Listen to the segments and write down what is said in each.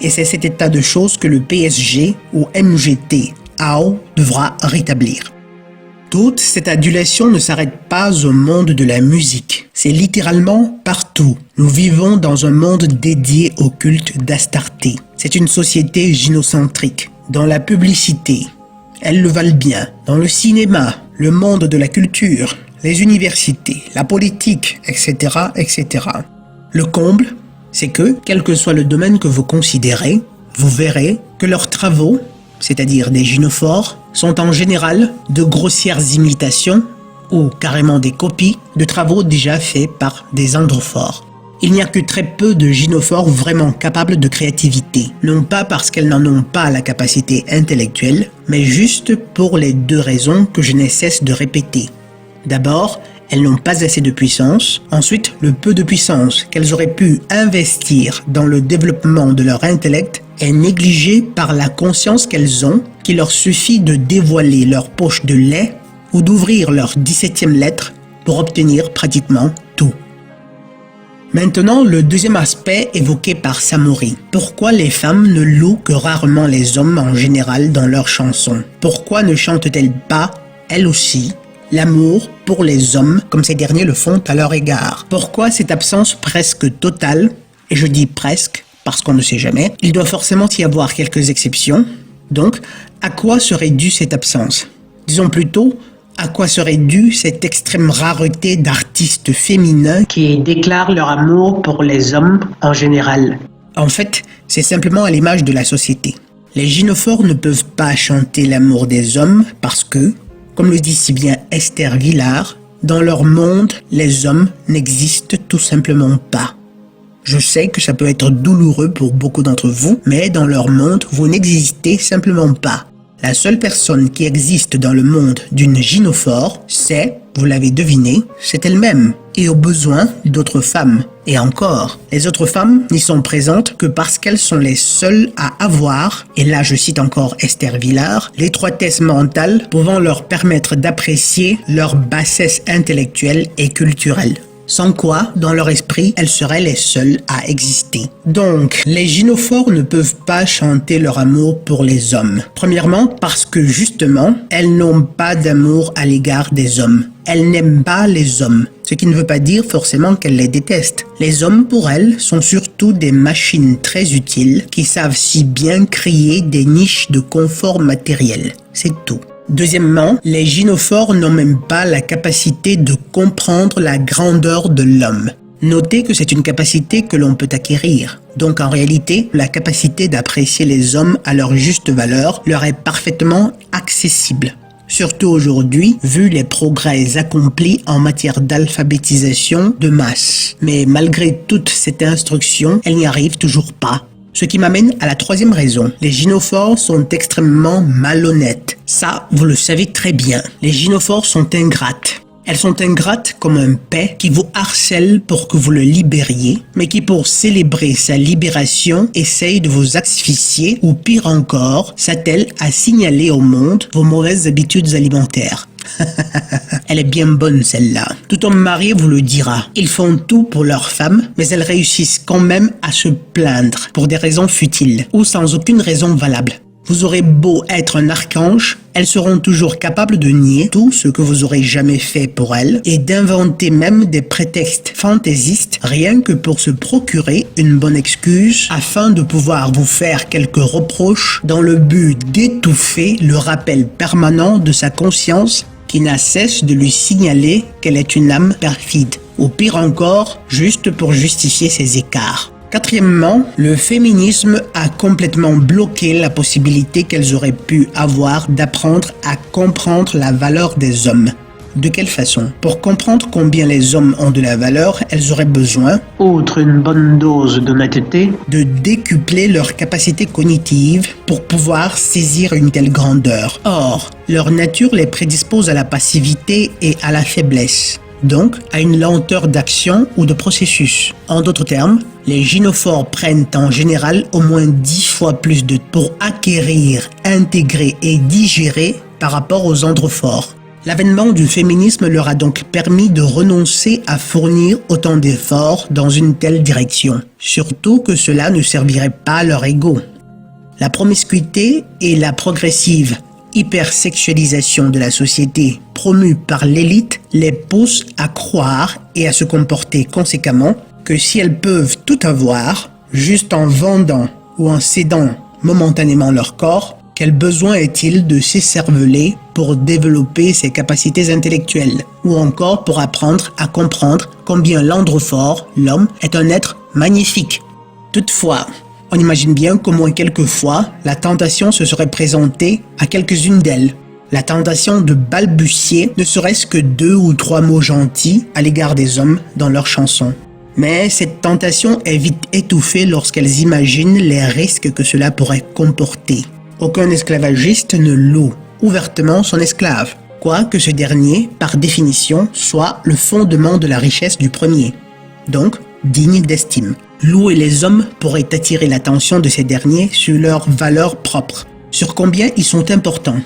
Et c'est cet état de choses que le PSG ou MGT AO devra rétablir. Toute cette adulation ne s'arrête pas au monde de la musique. C'est littéralement partout. Nous vivons dans un monde dédié au culte d'Astarté. C'est une société gynocentrique. Dans la publicité, elles le valent bien. Dans le cinéma, le monde de la culture, les universités, la politique, etc., etc. Le comble, c'est que, quel que soit le domaine que vous considérez, vous verrez que leurs travaux, c'est-à-dire des gynophores, sont en général de grossières imitations ou carrément des copies de travaux déjà faits par des androphores. Il n'y a que très peu de gynophores vraiment capables de créativité, non pas parce qu'elles n'en ont pas la capacité intellectuelle, mais juste pour les deux raisons que je n'ai cesse de répéter. D'abord, elles n'ont pas assez de puissance. Ensuite, le peu de puissance qu'elles auraient pu investir dans le développement de leur intellect est négligé par la conscience qu'elles ont, qu'il leur suffit de dévoiler leur poche de lait ou d'ouvrir leur 17e lettre pour obtenir pratiquement tout. Maintenant, le deuxième aspect évoqué par Samori. Pourquoi les femmes ne louent que rarement les hommes en général dans leurs chansons? Pourquoi ne chantent-elles pas, elles aussi, l'amour pour les hommes comme ces derniers le font à leur égard? Pourquoi cette absence presque totale? Et je dis presque parce qu'on ne sait jamais. Il doit forcément y avoir quelques exceptions. Donc, à quoi serait due cette absence? Disons plutôt, à quoi serait due cette extrême rareté d'artistes féminins qui déclarent leur amour pour les hommes en général? En fait, c'est simplement à l'image de la société. Les gynophores ne peuvent pas chanter l'amour des hommes parce que, comme le dit si bien Esther Villard, dans leur monde, les hommes n'existent tout simplement pas. Je sais que ça peut être douloureux pour beaucoup d'entre vous, mais dans leur monde, vous n'existez simplement pas. La seule personne qui existe dans le monde d'une gynophore, c'est, vous l'avez deviné, c'est elle-même, et au besoin d'autres femmes. Et encore, les autres femmes n'y sont présentes que parce qu'elles sont les seules à avoir, et là je cite encore Esther Villard, l'étroitesse mentale pouvant leur permettre d'apprécier leur bassesse intellectuelle et culturelle. Sans quoi, dans leur esprit, elles seraient les seules à exister. Donc, les gynophores ne peuvent pas chanter leur amour pour les hommes. Premièrement, parce que justement, elles n'ont pas d'amour à l'égard des hommes. Elles n'aiment pas les hommes, ce qui ne veut pas dire forcément qu'elles les détestent. Les hommes, pour elles, sont surtout des machines très utiles qui savent si bien créer des niches de confort matériel. C'est tout. Deuxièmement, les gynophores n'ont même pas la capacité de comprendre la grandeur de l'homme. Notez que c'est une capacité que l'on peut acquérir. Donc en réalité, la capacité d'apprécier les hommes à leur juste valeur leur est parfaitement accessible. Surtout aujourd'hui, vu les progrès accomplis en matière d'alphabétisation de masse. Mais malgré toute cette instruction, elle n'y arrive toujours pas. Ce qui m'amène à la troisième raison. Les gynophores sont extrêmement malhonnêtes. Ça, vous le savez très bien. Les gynophores sont ingrates. Elles sont ingrates comme un paix qui vous harcèle pour que vous le libériez, mais qui pour célébrer sa libération essaye de vous asphyxier ou pire encore, s'attelle à signaler au monde vos mauvaises habitudes alimentaires. Elle est bien bonne celle-là. Tout homme marié vous le dira. Ils font tout pour leur femme, mais elles réussissent quand même à se plaindre pour des raisons futiles ou sans aucune raison valable. Vous aurez beau être un archange, elles seront toujours capables de nier tout ce que vous aurez jamais fait pour elles et d'inventer même des prétextes fantaisistes rien que pour se procurer une bonne excuse afin de pouvoir vous faire quelques reproches dans le but d'étouffer le rappel permanent de sa conscience qui n'a cesse de lui signaler qu'elle est une âme perfide, ou pire encore, juste pour justifier ses écarts. Quatrièmement, le féminisme a complètement bloqué la possibilité qu'elles auraient pu avoir d'apprendre à comprendre la valeur des hommes. De quelle façon? Pour comprendre combien les hommes ont de la valeur, elles auraient besoin, outre une bonne dose d'honnêteté, de décupler leur capacité cognitive pour pouvoir saisir une telle grandeur. Or, leur nature les prédispose à la passivité et à la faiblesse. Donc à une lenteur d'action ou de processus. En d'autres termes, les gynophores prennent en général au moins 10 fois plus de temps pour acquérir, intégrer et digérer par rapport aux androphores. L'avènement du féminisme leur a donc permis de renoncer à fournir autant d'efforts dans une telle direction, surtout que cela ne servirait pas leur ego. La promiscuité et la progressive hypersexualisation de la société promue par l'élite les poussent à croire et à se comporter conséquemment que si elles peuvent tout avoir, juste en vendant ou en cédant momentanément leur corps, quel besoin est-il de s'écerveler pour développer ses capacités intellectuelles ou encore pour apprendre à comprendre combien l'androphore, l'homme, est un être magnifique. Toutefois, on imagine bien qu'au moins quelquefois, la tentation se serait présentée à quelques-unes d'elles. La tentation de balbutier ne serait-ce que 2 ou 3 mots gentils à l'égard des hommes dans leurs chansons. Mais cette tentation est vite étouffée lorsqu'elles imaginent les risques que cela pourrait comporter. Aucun esclavagiste ne loue ouvertement son esclave, quoique ce dernier, par définition, soit le fondement de la richesse du premier, donc digne d'estime. Louer les hommes pourrait attirer l'attention de ces derniers sur leurs valeurs propres, sur combien ils sont importants,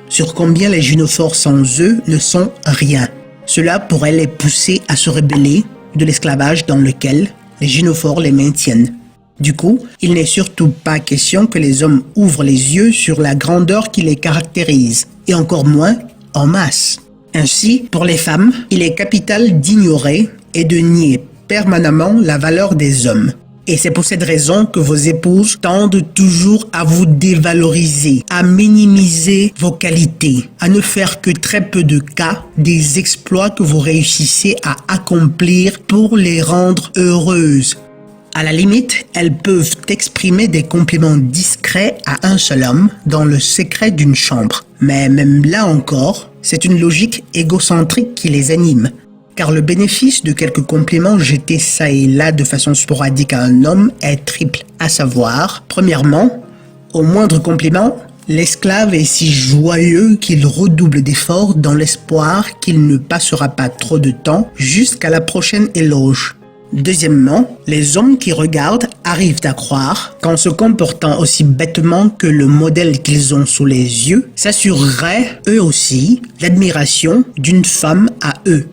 sur combien les gynophores sans eux ne sont rien. Cela pourrait les pousser à se rebeller de l'esclavage dans lequel les gynophores les maintiennent. Du coup, il n'est surtout pas question que les hommes ouvrent les yeux sur la grandeur qui les caractérise, et encore moins en masse. Ainsi, pour les femmes, il est capital d'ignorer et de nier permanemment la valeur des hommes. Et c'est pour cette raison que vos épouses tendent toujours à vous dévaloriser, à minimiser vos qualités, à ne faire que très peu de cas des exploits que vous réussissez à accomplir pour les rendre heureuses. À la limite, elles peuvent exprimer des compliments discrets à un seul homme dans le secret d'une chambre. Mais même là encore, c'est une logique égocentrique qui les anime. Car le bénéfice de quelques compliments jetés ça et là de façon sporadique à un homme est triple. À savoir, premièrement, au moindre compliment, l'esclave est si joyeux qu'il redouble d'efforts dans l'espoir qu'il ne passera pas trop de temps jusqu'à la prochaine éloge. Deuxièmement, les hommes qui regardent arrivent à croire qu'en se comportant aussi bêtement que le modèle qu'ils ont sous les yeux, s'assureraient eux aussi l'admiration d'une femme à eux.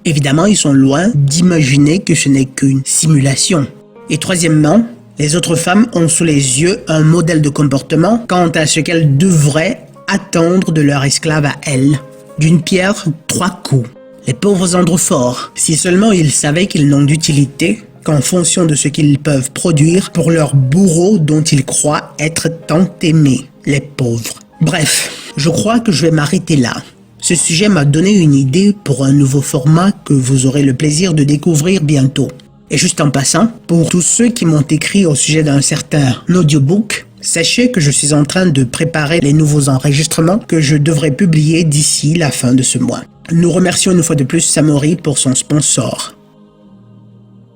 Évidemment, ils sont loin d'imaginer que ce n'est qu'une simulation. Et troisièmement, les autres femmes ont sous les yeux un modèle de comportement quant à ce qu'elles devraient attendre de leur esclave à elles. D'une pierre, 3 coups. Les pauvres androphores, si seulement ils savaient qu'ils n'ont d'utilité qu'en fonction de ce qu'ils peuvent produire pour leur bourreau dont ils croient être tant aimés, les pauvres. Bref, je crois que je vais m'arrêter là. Ce sujet m'a donné une idée pour un nouveau format que vous aurez le plaisir de découvrir bientôt. Et juste en passant, pour tous ceux qui m'ont écrit au sujet d'un certain audiobook, sachez que je suis en train de préparer les nouveaux enregistrements que je devrais publier d'ici la fin de ce mois. Nous remercions une fois de plus Samori pour son sponsor.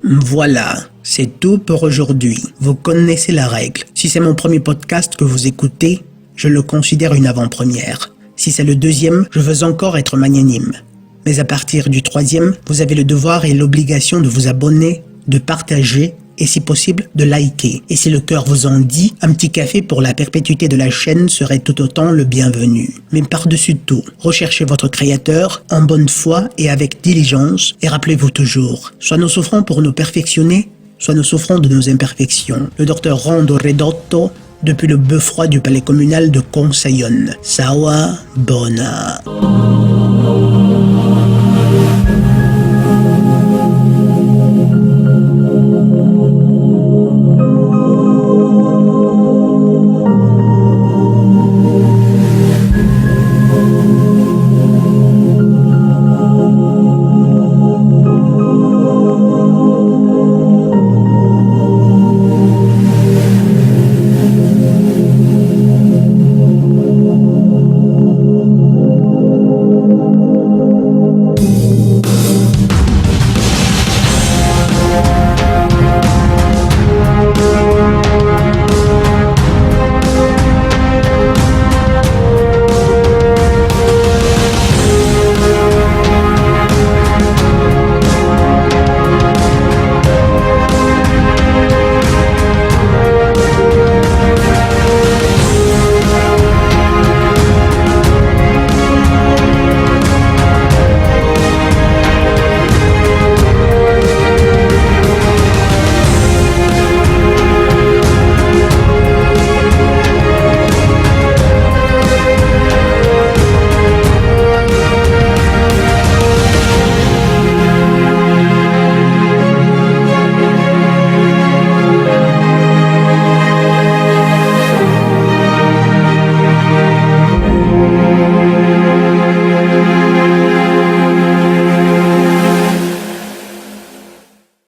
Voilà, c'est tout pour aujourd'hui. Vous connaissez la règle. Si c'est mon premier podcast que vous écoutez, je le considère une avant-première. Si c'est le deuxième, je veux encore être magnanime. Mais à partir du troisième, vous avez le devoir et l'obligation de vous abonner, de partager et si possible de liker. Et si le cœur vous en dit, un petit café pour la perpétuité de la chaîne serait tout autant le bienvenu. Mais par-dessus tout, recherchez votre créateur en bonne foi et avec diligence et rappelez-vous toujours, soit nous souffrons pour nous perfectionner, soit nous souffrons de nos imperfections. Le docteur Rondo Redotto, depuis le bœuf froid du palais communal de Consayonne. Sawa Bona.